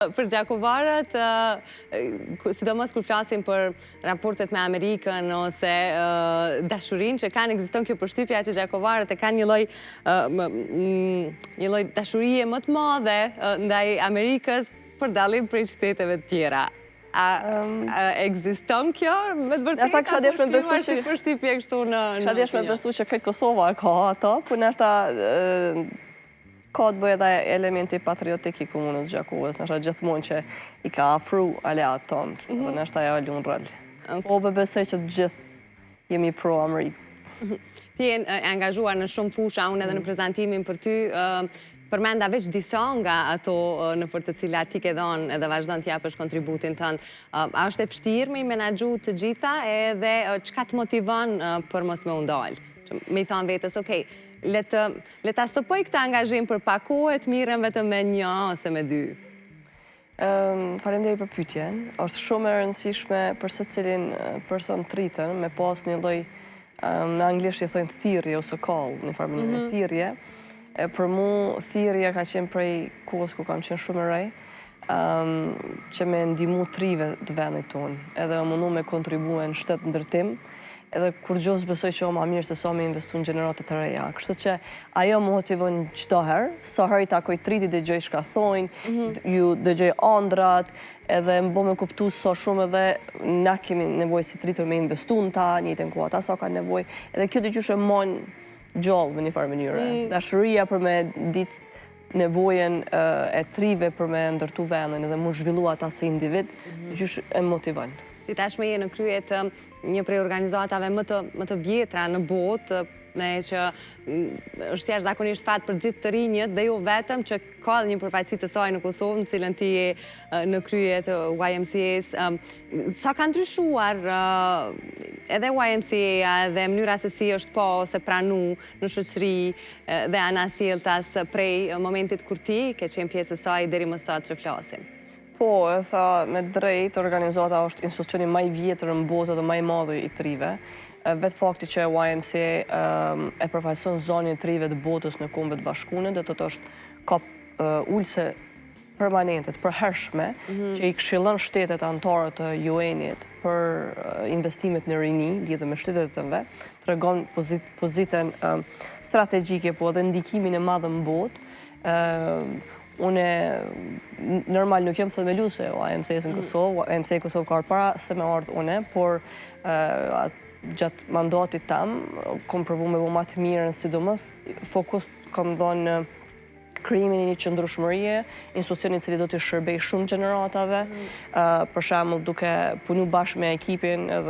Për gjakovarët, sidomos kur flasim për raportet me Amerikën ose dashurinë që kanë, ekziston kjo përshtypja që gjakovarët e kanë një lloj dashurie më të madhe ndaj Amerikës për dallim prej qyteteve të tjera. A ekziston kjo me të vërtetë? Kisha desh me besu që përshtypje kështu në kisha desh me besu që këtë Kosova e ka ato, por nështë ka të bëjë edhe elementi patriotik i komunës Gjakovës, nështë gjithmonë që i ka afru aleat tonë, dhe nështë ajo lunë rëll. Po besoj që gjithë jemi pro-Amerikë. Ti je angazhuar në shumë fusha, unë edhe në prezantimin për ty, përmenda veç disa nga ato në për të cilat ti ke dhënë edhe vazhdon të japësh kontributin tënd. A është e vështirë me i menaxhu të gjitha edhe çka të motivon për mos me u ndalë? Me i thonë vetës, okej, le ta stopoj këtë angazhim për pak kohë, të mirën vetëm me një ose me dy. Faleminderit për pyetjen. Është shumë e rëndësishme për secilin person të rritën me pas një lloj, në anglisht i thonë thirrje ose call, në farë mënyrë thirrje. Për mu, thirrja ka qenë prej kohës ku kam qenë shumë e re, që me ndihmu trive të vendit tonë, edhe mundu me kontribue në shtetë ndërtim, edhe kur gjosë besoj që o ma mirë se sa me investu në gjeneratët të reja. Kështu që ajo më motivon çdo herë, sa herë i takoj triti dëgjoj shka thojnë, ju dëgjoj andrat, edhe më bo me kuptu sa shumë edhe na kemi nevoj si tritur me investu në ta, njëjtën kohë ata sa ka nevoj, edhe kjo dëgjushe monë gjallë me një farë mënyre. Dashuria për me ditë nevojen e trive për me ndërtu vendin edhe mu zhvillu ata si individ, dëgjush e motivon. Ti tashme je në krye të një prej organizatave më të vjetra në botë, që është jashtëzakonisht fat për gjithë të rinjët dhe jo vetëm që ka një përfaqësi të saj në Kosovë, në cilën ti je në krye të YMCA-s. Sa ka ndryshuar edhe YMCA-ja dhe mënyra se si është pa ose pranu në shoqëri dhe anasjelltas prej momentit kur ti ke qenë pjesë e saj deri më sot që flasim? Po, e tha me drejt, organizata është institucioni më i vjetër në botë dhe më i madh i trive. Vetë fakti që YMCA e përfaqëson zonën e trive të botës në Kombet Bashkuara, do të thotë ka ulse permanente, të përhershme, që i këshillon shtetet anëtare të UN-it për investimet në rini, lidhur me shtetet e tënde, tregon pozitën strategjike, po edhe ndikimin e madh në botë. Une normal nuk jam themeluese YMCA-s në Kosovë, YMCA Kosovë ka para se me ardhë une, por gjatë mandatit tam, kom provu me bu ma të mirën, sidomos fokus kom dhënë në krijimin e një qëndrueshmërie, institucioni i cili do të shërbej shumë gjeneratave, për shembull duke punu bashkë me ekipin edhe